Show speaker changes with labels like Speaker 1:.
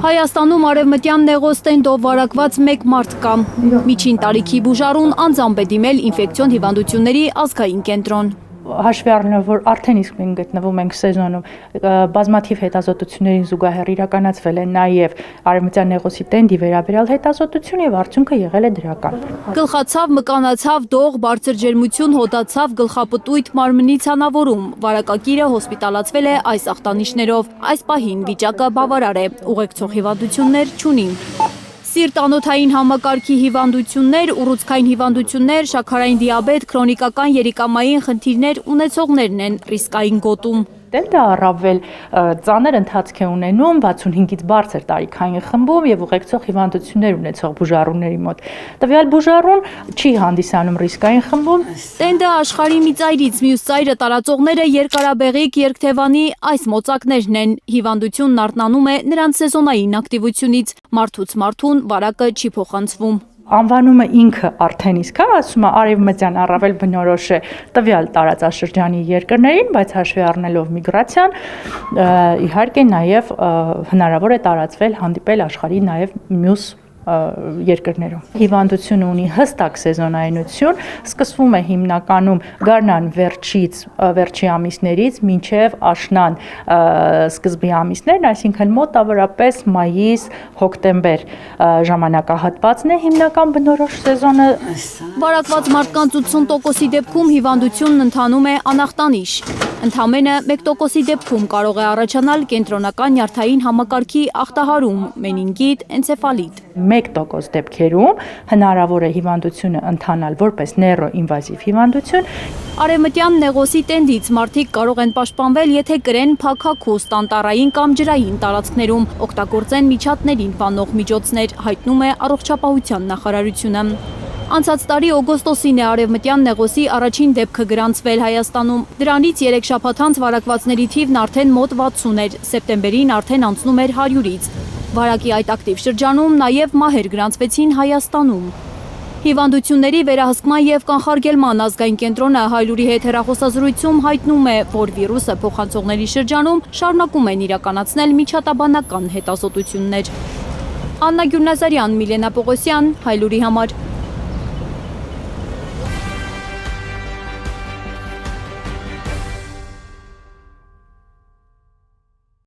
Speaker 1: Հայաստանում արևմտյան նեղոստենդով վարակված մեկ մարդ կա։ Միջին տարիքի բուժարուն անձամբ է դիմել ինֆեկցիոն հիվանդությունների ազգային կենտրոն։
Speaker 2: Հաշվի առնելով, որ արդեն իսկ մենք գտնվում ենք սեզոնում, բազմաթիվ հետազոտություններին զուգահեռ իրականացվել են նաև արևմտյան նեղոսի տենդի վերաբերյալ հետազոտություն եւ արդյունքը եղել է դրական։
Speaker 1: Գլխացավ, մկանացավ, դող, բարձր ջերմություն, հոդացավ, գլխապտույտ, մարմնի ցանավորում։ Վարակակիրը հոսպիտալացվել է այս ախտանիշներով։ Այս պահին վիճակը բավարար է, ուղեկցող հիվանդություններ չունի։ Սիրտ-անոթային համակարգի հիվանդություններ, ուռուցքային հիվանդություններ, շաքարային դիաբետ, քրոնիկական երիկամային խնդիրներ ունեցողներն են ռիսկային գոտում։
Speaker 2: Դա առավել ծանր ընթացք է ունենում 65-ից բարձր տարիքային խմբում եւ ուղեկցող հիվանդություններ ունեցող բուժառուների մոտ։ Տվյալ բուժառուն չի հանդիսանում ռիսկային խմբում։
Speaker 1: Տենդը աշխարհի մի ծայրից մյուս ծայրը տարածողները երկարաբեղիկ, երկթևանի այս մոծակներն են։ Հիվանդությունն արթնանում է նրանց սեզոնային ակտիվությունից։ Մարդուց մարդուն վարակը չի փոխանցվում։
Speaker 2: Անվանումը ինքը արդեն իսկ ասում է արևմտյան առավել բնորոշ է տվյալ տարածաշրջանի երկրներին, բայց հաշվի առնելով միգրացիան, իհարկե նաև հնարավոր է տարածվել, հանդիպել աշխարհի նաև մյուս երկրներում։ Հիվանդությունը ունի հստակ սեզոնայնություն, սկսվում է հիմնականում գարնան վերջի ամիսներից մինչև աշնան սկզբի ամիսներն, այսինքն մոտավորապես մայիս, հոկտեմբեր ժամանակահատվածն է հիմնական բնորոշ սեզոնը։
Speaker 1: Վարակված մարդկանց 80%-ի դեպքում հիվանդությունն ընթանում է անախտանիշ։ Ընդամենը 1%-ի դեպքում կարող է առաջանալ կենտրոնական նյարդային համակարգի ախտահարում, մենինգիտ, էնցեֆալիտ։
Speaker 2: 1% դեպքերում հնարավոր է հիվանդությունը ընթանալ որպես նեյրոինվազիվ հիվանդություն։
Speaker 1: Արևմտյան նեղոսի տենդից մարդիկ կարող են պաշտպանվել, եթե կրեն փակաքուս տանտառային կամ ջրային տարածքներում, օգտագործեն միջատներին վանող միջոցներ, հայտնում է Առողջապահության նախարարությունը։ Անցած տարի օգոստոսին է արևմտյան նեղոսի առաջին դեպքը գրանցվել Հայաստանում։ Դրանից 3 շաբաթ անց վարակվածների թիվն արդեն մոտ 60 էր, սեպտեմբերին արդեն անցնում էր 100-ից։ Վարակի այդ ակտիվ շրջանում նաև մահեր գրանցվեցին Հայաստանում։ Հիվանդությունների վերահսկման և կանխարգելման ազգային կենտրոնը Հայլուրի հետ հեռախոսազրույցում հայտնում է, որ վիրուսը փոխանցողների շրջանում շարունակում են իրականացնել միջատաբանական հետազոտություններ։ Աննա Գյուրնազարյան, Միլենա Պողոսյան, Հայլուրի համար։